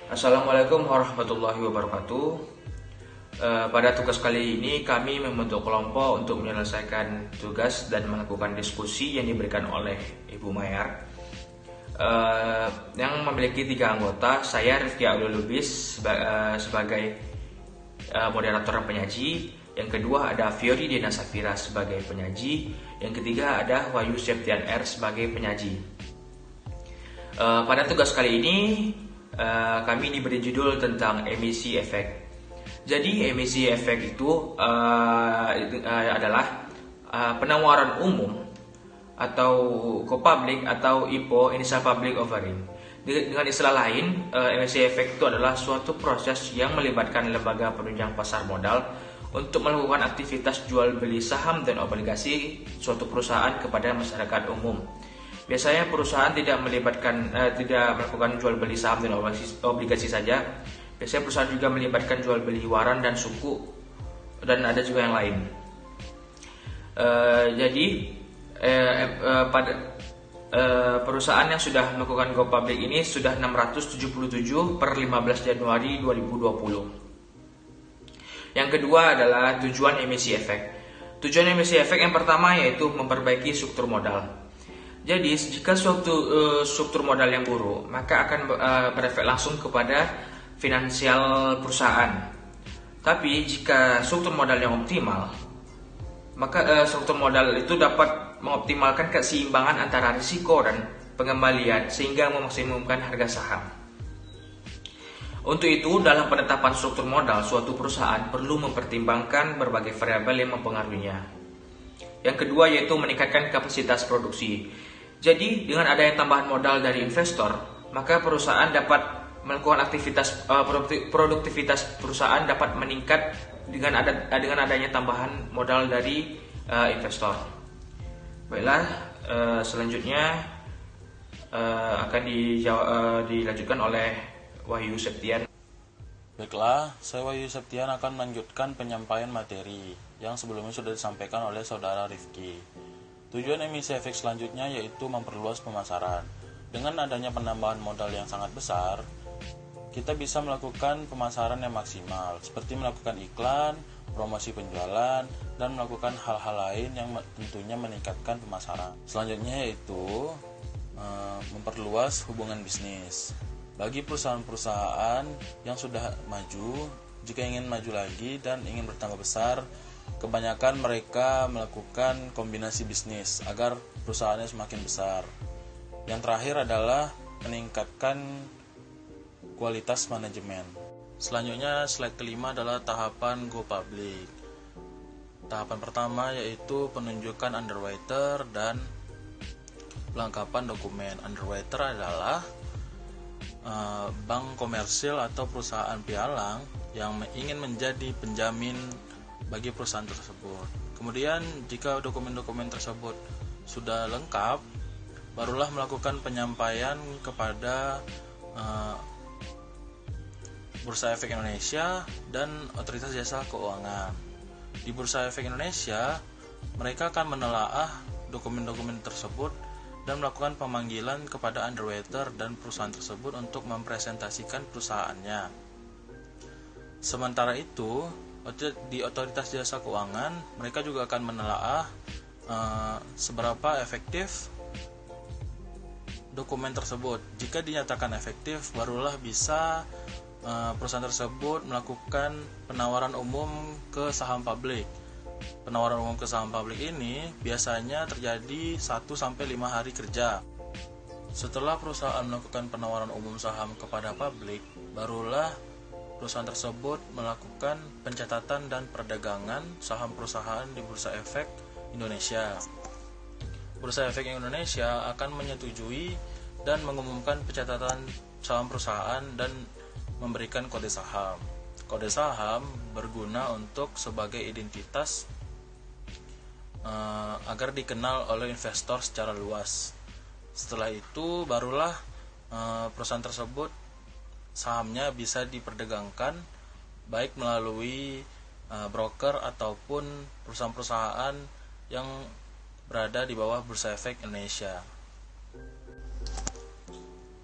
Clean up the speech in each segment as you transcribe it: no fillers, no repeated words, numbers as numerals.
Assalamualaikum warahmatullahi wabarakatuh. Pada tugas kali ini kami membentuk kelompok untuk menyelesaikan tugas dan melakukan diskusi yang diberikan oleh Ibu Mayar, yang memiliki 3 anggota. Saya Rifki Abdul Lubis sebagai moderator dan penyaji. Yang kedua ada Fiori Dina Safira sebagai penyaji. Yang ketiga ada Wahyu Septian R sebagai penyaji. Pada tugas kali ini kami diberi judul tentang emisi efek. Jadi emisi efek itu adalah penawaran umum atau co-public atau IPO, Initial Public Offering. Dengan istilah lain, emisi efek itu adalah suatu proses yang melibatkan lembaga penunjang pasar modal untuk melakukan aktivitas jual beli saham dan obligasi suatu perusahaan kepada masyarakat umum. Biasanya perusahaan tidak melakukan jual beli saham dan obligasi saja. Biasanya perusahaan juga melibatkan jual beli waran dan suku, dan ada juga yang lain. Pada perusahaan yang sudah melakukan go public ini sudah 677 per 15 Januari 2020. Yang kedua adalah tujuan emisi efek. Tujuan emisi efek yang pertama yaitu memperbaiki struktur modal. Jadi jika suatu struktur modal yang buruk, maka akan berefek langsung kepada finansial perusahaan. Tapi jika struktur modal yang optimal, maka struktur modal itu dapat mengoptimalkan keseimbangan antara risiko dan pengembalian sehingga memaksimumkan harga saham. Untuk itu, dalam penetapan struktur modal suatu perusahaan perlu mempertimbangkan berbagai variabel yang mempengaruhinya. Yang kedua yaitu meningkatkan kapasitas produksi. Jadi dengan adanya tambahan modal dari investor, maka perusahaan dapat melakukan aktivitas produktivitas perusahaan dapat meningkat dengan adanya tambahan modal dari investor. Baiklah, selanjutnya akan dilanjutkan oleh Wahyu Septian. Baiklah, saya Wahyu Septian akan melanjutkan penyampaian materi yang sebelumnya sudah disampaikan oleh Saudara Rifki. Tujuan emisi efek selanjutnya yaitu memperluas pemasaran. Dengan adanya penambahan modal yang sangat besar, kita bisa melakukan pemasaran yang maksimal, seperti melakukan iklan, promosi penjualan, dan melakukan hal-hal lain yang tentunya meningkatkan pemasaran. Selanjutnya yaitu memperluas hubungan bisnis. Bagi perusahaan-perusahaan yang sudah maju, jika ingin maju lagi dan ingin bertambah besar, kebanyakan mereka melakukan kombinasi bisnis agar perusahaannya semakin besar. Yang terakhir adalah meningkatkan kualitas manajemen. Selanjutnya, slide kelima adalah tahapan go public. Tahapan pertama yaitu penunjukan underwriter dan pelengkapan dokumen. Underwriter adalah bank komersil atau perusahaan pialang yang ingin menjadi penjamin bagi perusahaan tersebut. Kemudian jika dokumen-dokumen tersebut sudah lengkap, barulah melakukan penyampaian kepada Bursa Efek Indonesia dan Otoritas Jasa Keuangan. Di Bursa Efek Indonesia, mereka akan menelaah dokumen-dokumen tersebut dan melakukan pemanggilan kepada underwriter dan perusahaan tersebut untuk mempresentasikan perusahaannya. Sementara itu, di Otoritas Jasa Keuangan, mereka juga akan menelaah seberapa efektif dokumen tersebut. Jika dinyatakan efektif, barulah bisa perusahaan tersebut melakukan penawaran umum ke saham publik. Penawaran umum ke saham publik ini biasanya terjadi 1-5 hari kerja. Setelah perusahaan melakukan penawaran umum saham kepada publik, barulah perusahaan tersebut melakukan pencatatan dan perdagangan saham perusahaan di Bursa Efek Indonesia. Bursa Efek Indonesia akan menyetujui dan mengumumkan pencatatan saham perusahaan dan memberikan kode saham. Kode saham berguna untuk sebagai identitas agar dikenal oleh investor secara luas. Setelah itu barulah perusahaan tersebut sahamnya bisa diperdagangkan baik melalui broker ataupun perusahaan-perusahaan yang berada di bawah Bursa Efek Indonesia.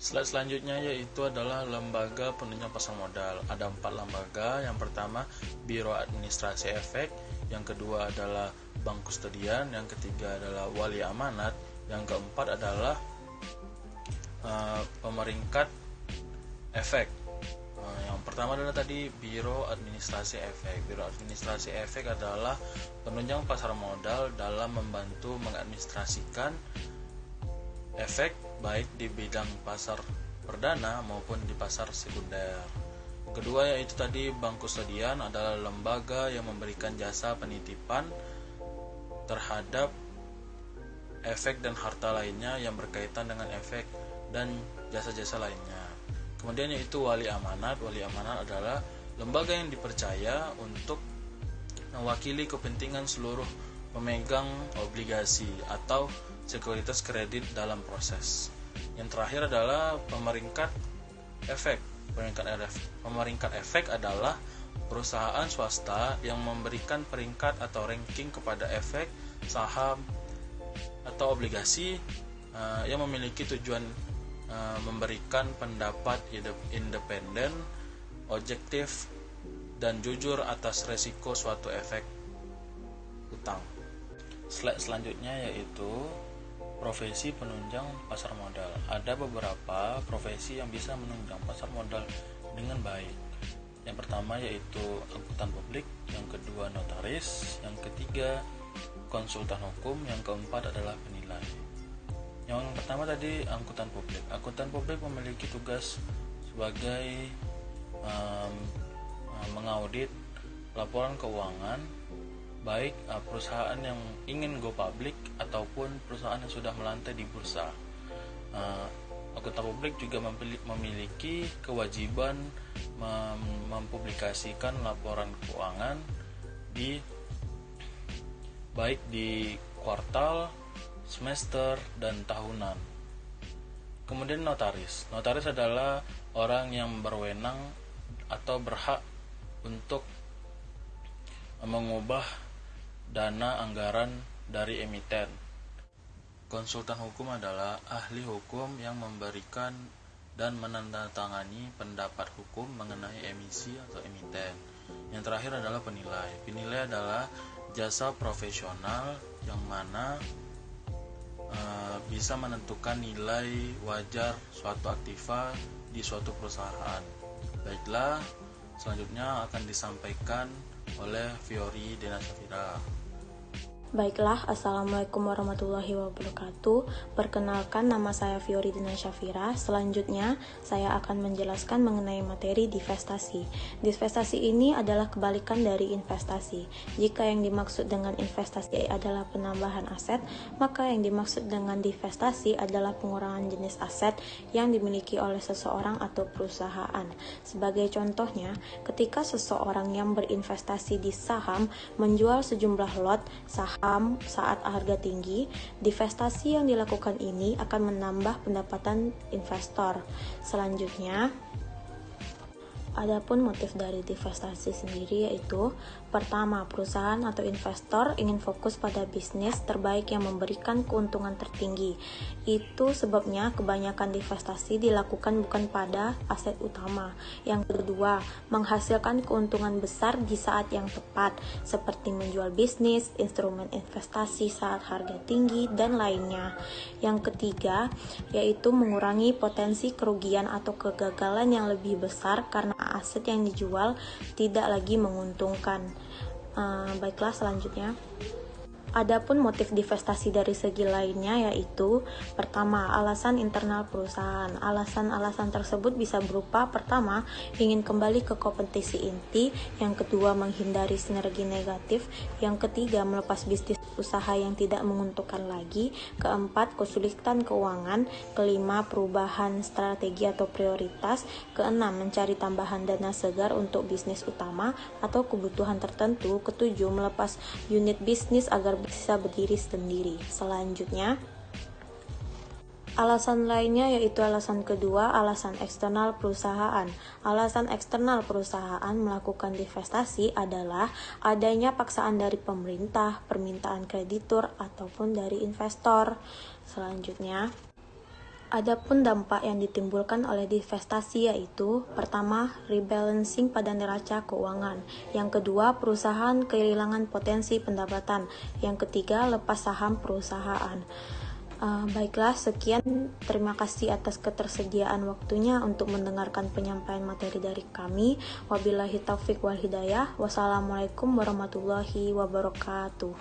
Slide selanjutnya yaitu adalah lembaga penunjang pasar modal. Ada 4 lembaga. Yang pertama Biro Administrasi Efek, yang kedua adalah Bank Kustodian, yang ketiga adalah Wali Amanat, yang keempat adalah Pemeringkat Efek. Yang pertama adalah tadi Biro Administrasi Efek. Biro Administrasi Efek adalah penunjang pasar modal dalam membantu mengadministrasikan efek baik di bidang pasar perdana maupun di pasar sekunder. Kedua yaitu tadi Bank Kustodian adalah lembaga yang memberikan jasa penitipan terhadap efek dan harta lainnya yang berkaitan dengan efek dan jasa-jasa lainnya. Kemudian yaitu Wali Amanat. Wali Amanat adalah lembaga yang dipercaya untuk mewakili kepentingan seluruh pemegang obligasi atau sekuritas kredit dalam proses. Yang terakhir adalah Pemeringkat Efek. Pemeringkat Efek adalah perusahaan swasta yang memberikan peringkat atau ranking kepada efek, saham, atau obligasi yang memiliki tujuan memberikan pendapat independen, objektif, dan jujur atas resiko suatu efek utang. Slide selanjutnya yaitu profesi penunjang pasar modal. Ada beberapa profesi yang bisa menunjang pasar modal dengan baik. Yang pertama yaitu angkutan publik, yang kedua notaris, yang ketiga konsultan hukum, yang keempat adalah penilai. Yang pertama tadi angkutan publik. Angkutan publik memiliki tugas sebagai mengaudit laporan keuangan baik perusahaan yang ingin go public ataupun perusahaan yang sudah melantai di bursa. Angkutan publik juga memiliki kewajiban mempublikasikan laporan keuangan baik di kuartal, semester, dan tahunan. Kemudian notaris. Notaris adalah orang yang berwenang atau berhak untuk mengubah dana anggaran dari emiten. Konsultan hukum adalah ahli hukum yang memberikan dan menandatangani pendapat hukum mengenai emisi atau emiten. Yang terakhir adalah penilai. Penilai adalah jasa profesional yang mana bisa menentukan nilai wajar suatu aktiva di suatu perusahaan. Baiklah, selanjutnya akan disampaikan oleh Fiori Denasafira. Baiklah, Assalamualaikum warahmatullahi wabarakatuh. Perkenalkan, nama saya Fiori Denasafira. Selanjutnya, saya akan menjelaskan mengenai materi divestasi. Divestasi ini adalah kebalikan dari investasi. Jika yang dimaksud dengan investasi adalah penambahan aset, maka yang dimaksud dengan divestasi adalah pengurangan jenis aset yang dimiliki oleh seseorang atau perusahaan. Sebagai contohnya, ketika seseorang yang berinvestasi di saham menjual sejumlah lot saham saat harga tinggi, divestasi yang dilakukan ini akan menambah pendapatan investor. Selanjutnya, adapun motif dari divestasi sendiri yaitu pertama, perusahaan atau investor ingin fokus pada bisnis terbaik yang memberikan keuntungan tertinggi. Itu sebabnya kebanyakan divestasi dilakukan bukan pada aset utama. Yang kedua, menghasilkan keuntungan besar di saat yang tepat, seperti menjual bisnis, instrumen investasi saat harga tinggi, dan lainnya. Yang ketiga, yaitu mengurangi potensi kerugian atau kegagalan yang lebih besar karena aset yang dijual tidak lagi menguntungkan. Baiklah, selanjutnya. Adapun motif divestasi dari segi lainnya yaitu pertama, alasan internal perusahaan. Alasan-alasan tersebut bisa berupa pertama, ingin kembali ke kompetisi inti, yang kedua, menghindari sinergi negatif, yang ketiga, melepas bisnis usaha yang tidak menguntungkan lagi, keempat, kesulitan keuangan, kelima, perubahan strategi atau prioritas, keenam, mencari tambahan dana segar untuk bisnis utama atau kebutuhan tertentu, ketujuh, melepas unit bisnis agar bisa berdiri sendiri. Selanjutnya, alasan lainnya yaitu alasan kedua, alasan eksternal perusahaan. Alasan eksternal perusahaan melakukan divestasi adalah adanya paksaan dari pemerintah, permintaan kreditur, ataupun dari investor. Selanjutnya, Adapun dampak yang ditimbulkan oleh divestasi yaitu pertama, rebalancing pada neraca keuangan. Yang kedua, perusahaan kehilangan potensi pendapatan. Yang ketiga, lepas saham perusahaan. Baiklah, sekian. Terima kasih atas ketersediaan waktunya untuk mendengarkan penyampaian materi dari kami. Wabillahi taufik wal hidayah. Wassalamualaikum warahmatullahi wabarakatuh.